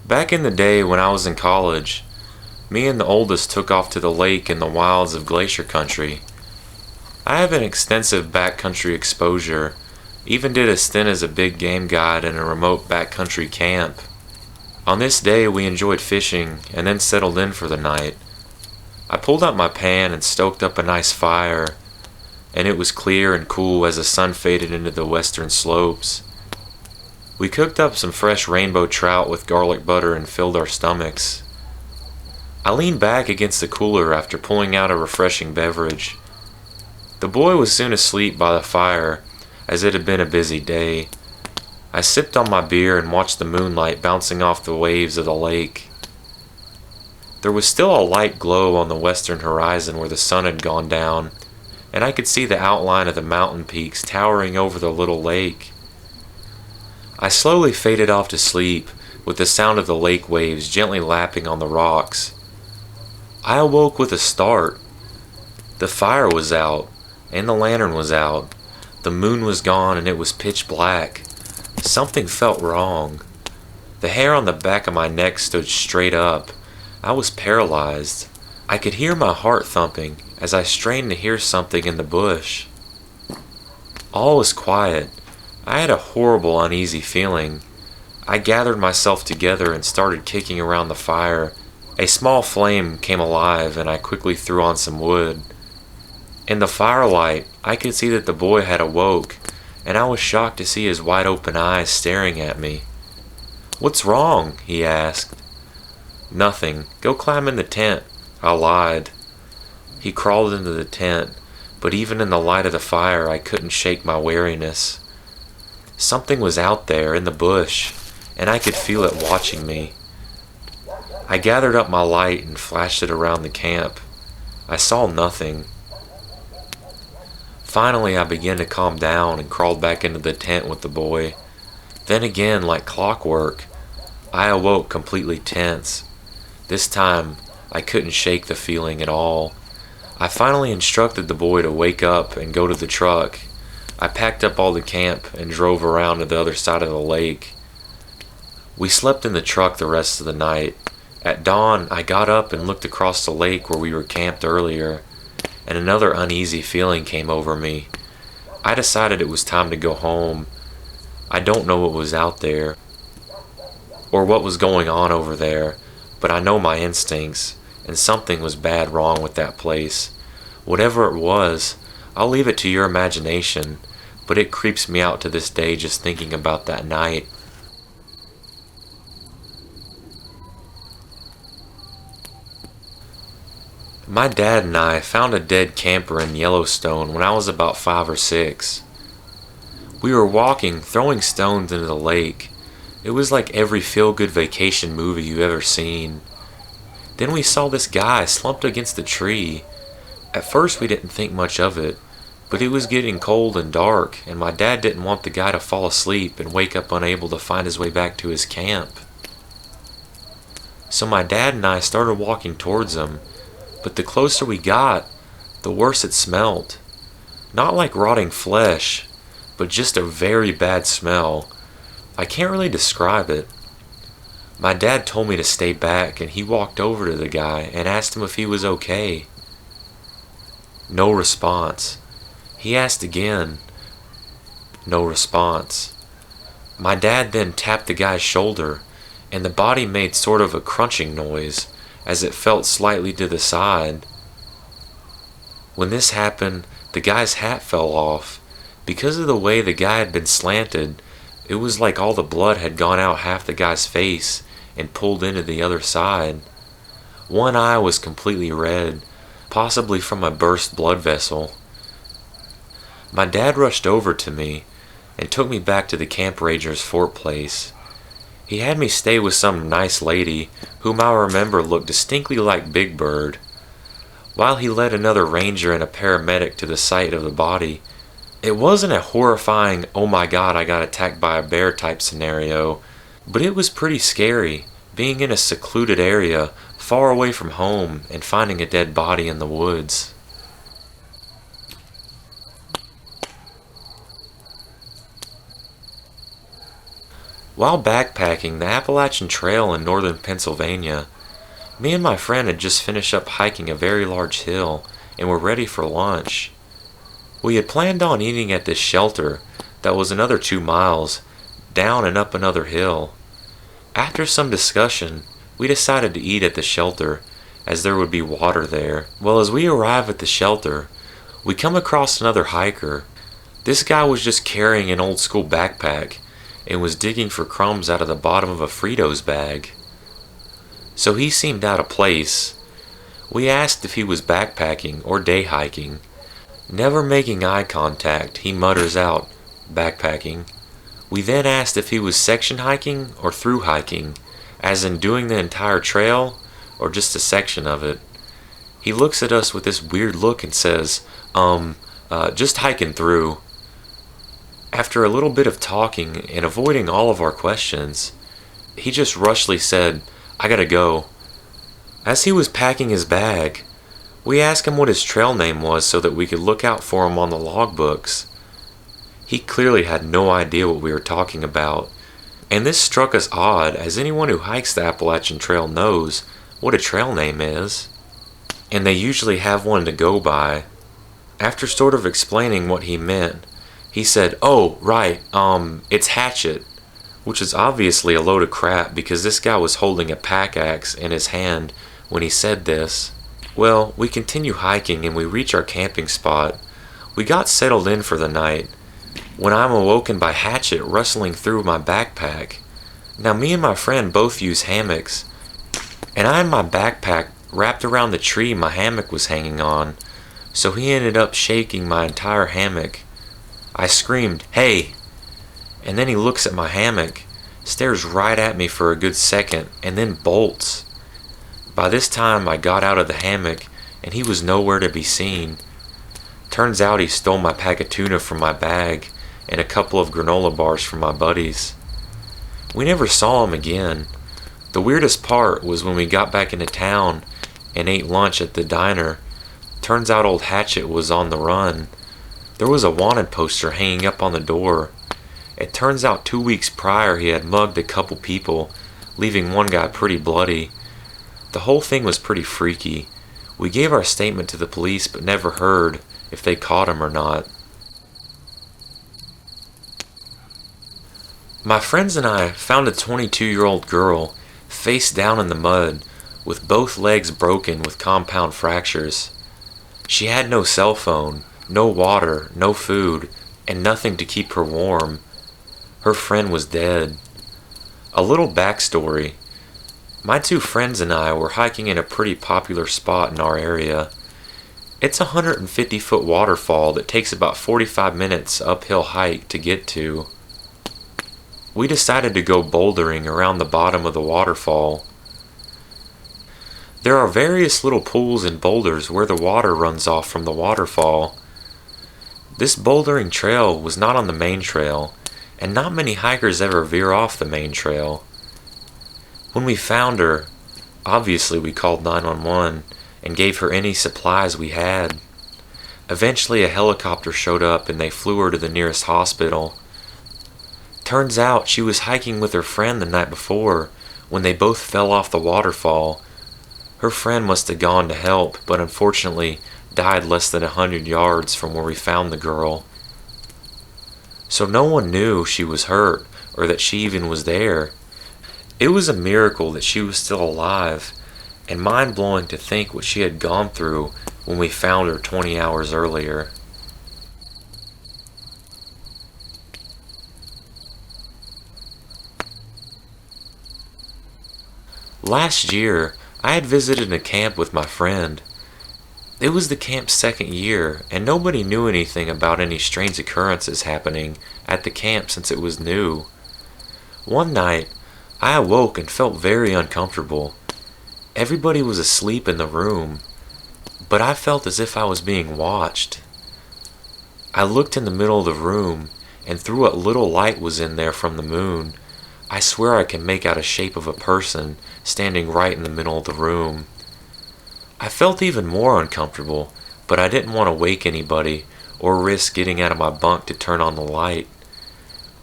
Back in the day when I was in college, me and the oldest took off to the lake in the wilds of Glacier Country. I have an extensive backcountry exposure, even did a stint as a big game guide in a remote backcountry camp. On this day we enjoyed fishing and then settled in for the night. I pulled out my pan and stoked up a nice fire, and it was clear and cool as the sun faded into the western slopes. We cooked up some fresh rainbow trout with garlic butter and filled our stomachs. I leaned back against the cooler after pulling out a refreshing beverage. The boy was soon asleep by the fire, as it had been a busy day. I sipped on my beer and watched the moonlight bouncing off the waves of the lake. There was still a light glow on the western horizon where the sun had gone down, and I could see the outline of the mountain peaks towering over the little lake. I slowly faded off to sleep with the sound of the lake waves gently lapping on the rocks. I awoke with a start. The fire was out, and the lantern was out. The moon was gone and it was pitch black. Something felt wrong. The hair on the back of my neck stood straight up. I was paralyzed. I could hear my heart thumping as I strained to hear something in the bush. All was quiet. I had a horrible uneasy feeling. I gathered myself together and started kicking around the fire. A small flame came alive and I quickly threw on some wood. In the firelight, I could see that the boy had awoke, and I was shocked to see his wide open eyes staring at me. "What's wrong?" he asked. "Nothing. Go climb in the tent." I lied. He crawled into the tent, but even in the light of the fire I couldn't shake my wariness. Something was out there in the bush, and I could feel it watching me. I gathered up my light and flashed it around the camp. I saw nothing. Finally, I began to calm down and crawled back into the tent with the boy. Then again, like clockwork, I awoke completely tense. This time, I couldn't shake the feeling at all. I finally instructed the boy to wake up and go to the truck. I packed up all the camp and drove around to the other side of the lake. We slept in the truck the rest of the night. At dawn, I got up and looked across the lake where we were camped earlier, and another uneasy feeling came over me. I decided it was time to go home. I don't know what was out there, or what was going on over there, but I know my instincts, and something was bad wrong with that place. Whatever it was, I'll leave it to your imagination, but it creeps me out to this day just thinking about that night. My dad and I found a dead camper in Yellowstone when I was about 5 or 6. We were walking, throwing stones into the lake. It was like every feel-good vacation movie you've ever seen. Then we saw this guy slumped against a tree. At first we didn't think much of it, but it was getting cold and dark, and my dad didn't want the guy to fall asleep and wake up unable to find his way back to his camp. So my dad and I started walking towards him. But the closer we got, the worse it smelled. Not like rotting flesh, but just a very bad smell. I can't really describe it. My dad told me to stay back, and he walked over to the guy and asked him if he was okay. No response. He asked again. No response. My dad then tapped the guy's shoulder, and the body made sort of a crunching noise as it felt slightly to the side. When this happened, the guy's hat fell off. Because of the way the guy had been slanted, it was like all the blood had gone out half the guy's face and pulled into the other side. One eye was completely red, possibly from a burst blood vessel. My dad rushed over to me and took me back to the Camp Ranger's fort place. He had me stay with some nice lady, whom I remember looked distinctly like Big Bird. While he led another ranger and a paramedic to the site of the body, it wasn't a horrifying, oh my god, I got attacked by a bear type scenario, but it was pretty scary, being in a secluded area, far away from home, and finding a dead body in the woods. While backpacking the Appalachian Trail in northern Pennsylvania, me and my friend had just finished up hiking a very large hill and were ready for lunch. We had planned on eating at this shelter that was another 2 miles down and up another hill. After some discussion, we decided to eat at the shelter as there would be water there. Well, as we arrive at the shelter, we come across another hiker. This guy was just carrying an old school backpack and was digging for crumbs out of the bottom of a Fritos bag. So he seemed out of place. We asked if he was backpacking or day hiking. Never making eye contact, he mutters out, "Backpacking." We then asked if he was section hiking or through hiking, as in doing the entire trail or just a section of it. He looks at us with this weird look and says, just hiking through. After a little bit of talking and avoiding all of our questions, he just rushly said, "I gotta go." As he was packing his bag, we asked him what his trail name was so that we could look out for him on the logbooks. He clearly had no idea what we were talking about, and this struck us odd, as anyone who hikes the Appalachian Trail knows what a trail name is, and they usually have one to go by. After sort of explaining what he meant, he said, "Oh, right, it's Hatchet," which is obviously a load of crap because this guy was holding a pack axe in his hand when he said this. Well, we continue hiking and we reach our camping spot. We got settled in for the night when I'm awoken by Hatchet rustling through my backpack. Now, me and my friend both use hammocks, and I had my backpack wrapped around the tree my hammock was hanging on, so he ended up shaking my entire hammock. I screamed, "Hey!" And then he looks at my hammock, stares right at me for a good second, and then bolts. By this time I got out of the hammock and he was nowhere to be seen. Turns out he stole my pack of tuna from my bag and a couple of granola bars from my buddies. We never saw him again. The weirdest part was when we got back into town and ate lunch at the diner. Turns out old Hatchet was on the run. There was a wanted poster hanging up on the door. It turns out 2 weeks prior he had mugged a couple people, leaving one guy pretty bloody. The whole thing was pretty freaky. We gave our statement to the police but never heard if they caught him or not. My friends and I found a 22-year-old girl face down in the mud with both legs broken with compound fractures. She had no cell phone, no water, no food, and nothing to keep her warm. Her friend was dead. A little backstory. My two friends and I were hiking in a pretty popular spot in our area. It's a 150-foot waterfall that takes about 45 minutes uphill hike to get to. We decided to go bouldering around the bottom of the waterfall. There are various little pools and boulders where the water runs off from the waterfall. This bouldering trail was not on the main trail, and not many hikers ever veer off the main trail. When we found her, obviously we called 911 and gave her any supplies we had. Eventually a helicopter showed up and they flew her to the nearest hospital. Turns out she was hiking with her friend the night before when they both fell off the waterfall. Her friend must have gone to help, but unfortunately died less than 100 yards from where we found the girl. So no one knew she was hurt or that she even was there. It was a miracle that she was still alive, and mind-blowing to think what she had gone through when we found her 20 hours earlier. Last year, I had visited a camp with my friend. It was the camp's second year, and nobody knew anything about any strange occurrences happening at the camp since it was new. One night, I awoke and felt very uncomfortable. Everybody was asleep in the room, but I felt as if I was being watched. I looked in the middle of the room, and through what little light was in there from the moon, I swear I can make out a shape of a person standing right in the middle of the room. I felt even more uncomfortable, but I didn't want to wake anybody or risk getting out of my bunk to turn on the light.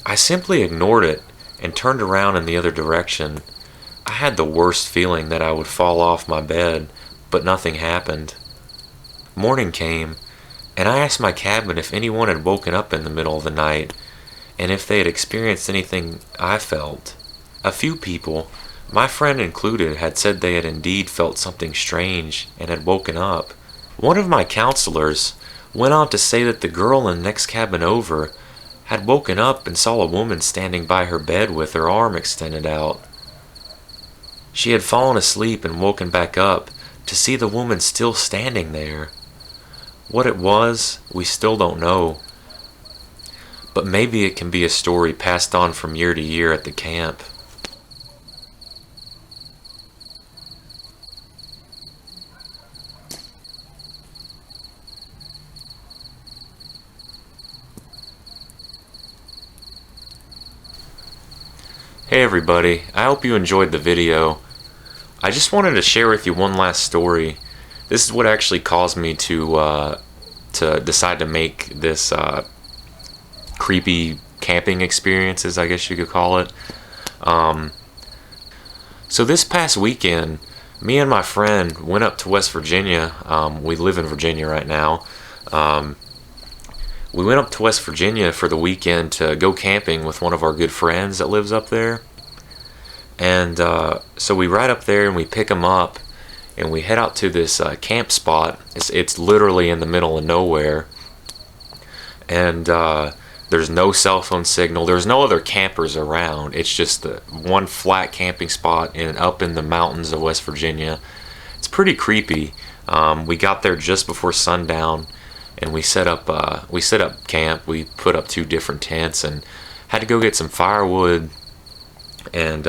I simply ignored it and turned around in the other direction. I had the worst feeling that I would fall off my bed, but nothing happened. Morning came, and I asked my cabin if anyone had woken up in the middle of the night, and if they had experienced anything I felt. A few people, my friend included, had said they had indeed felt something strange and had woken up. One of my counselors went on to say that the girl in the next cabin over had woken up and saw a woman standing by her bed with her arm extended out. She had fallen asleep and woken back up to see the woman still standing there. What it was, we still don't know. But maybe it can be a story passed on from year to year at the camp. Hey everybody, I hope you enjoyed the video. I just wanted to share with you one last story. This is what actually caused me to decide to make this creepy camping experiences, I guess you could call it. So this past weekend, me and my friend went up to West Virginia. We live in Virginia right now. We went up to West Virginia for the weekend to go camping with one of our good friends that lives up there. And so we ride up there and we pick him up and we head out to this camp spot. It's literally in the middle of nowhere. And there's no cell phone signal. There's no other campers around. It's just the one flat camping spot up in the mountains of West Virginia. It's pretty creepy. We got there just before sundown. And we set up camp. We put up 2 different tents and had to go get some firewood. And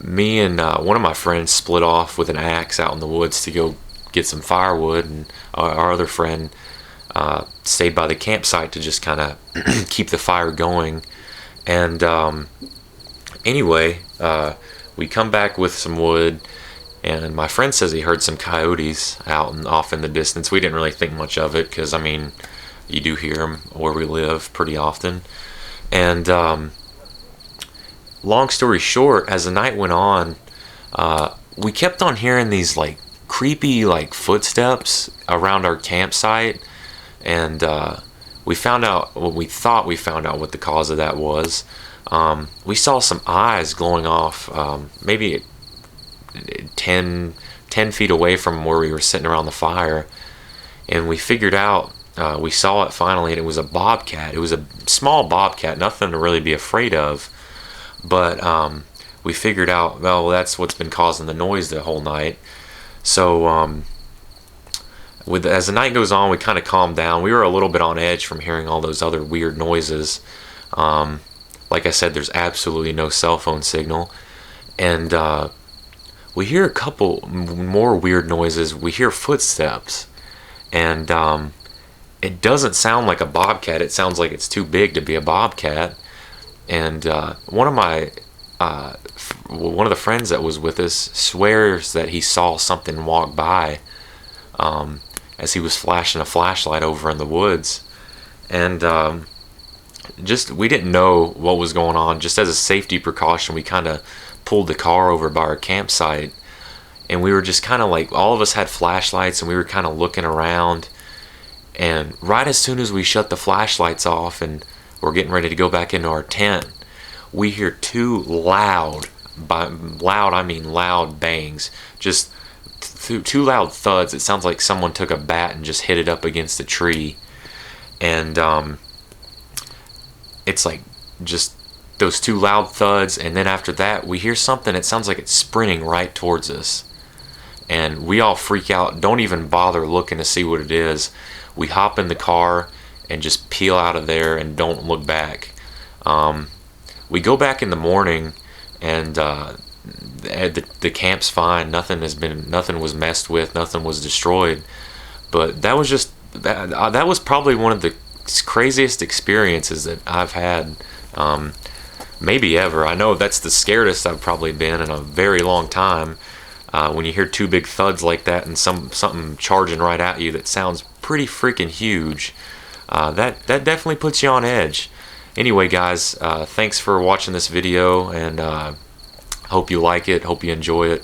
me and one of my friends split off with an axe out in the woods to go get some firewood. And our other friend stayed by the campsite to just kind of keep the fire going. And anyway, we come back with some wood. And my friend says he heard some coyotes out and off in the distance. We didn't really think much of it because, I mean, you do hear them where we live pretty often. And long story short, as the night went on, we kept on hearing these like creepy like footsteps around our campsite. And we found out, well, we thought we found out what the cause of that was. We saw some eyes glowing off, maybe 10 feet away from where we were sitting around the fire, and we figured out, we saw it finally, and it was a bobcat. It was a small bobcat, nothing to really be afraid of, but we figured out, well, that's what's been causing the noise the whole night. So as the night goes on, we kind of calmed down. We were a little bit on edge from hearing all those other weird noises. Like I said, there's absolutely no cell phone signal, and we hear a couple more weird noises. We hear footsteps, and it doesn't sound like a bobcat. It sounds like it's too big to be a bobcat. And one of the friends that was with us swears that he saw something walk by as he was flashing a flashlight over in the woods. And we didn't know what was going on. Just as a safety precaution, we kind of pulled the car over by our campsite, and we were just kind of like, all of us had flashlights, and we were kind of looking around. And right as soon as we shut the flashlights off and we're getting ready to go back into our tent, we hear 2 loud, by loud I mean loud bangs, just 2 loud thuds. It sounds like someone took a bat and just hit it up against a tree. And it's like just those 2 loud thuds, and then after that we hear something. It sounds like it's sprinting right towards us, and we all freak out, don't even bother looking to see what it is. We hop in the car and just peel out of there and don't look back. We go back in the morning, and the camp's fine. Nothing was messed with, nothing was destroyed. But that was probably one of the craziest experiences that I've had, maybe ever. I know that's the scariest I've probably been in a very long time. When you hear 2 big thuds like that and something charging right at you that sounds pretty freaking huge, that definitely puts you on edge. Anyway, guys, thanks for watching this video, and hope you like it, hope you enjoy it.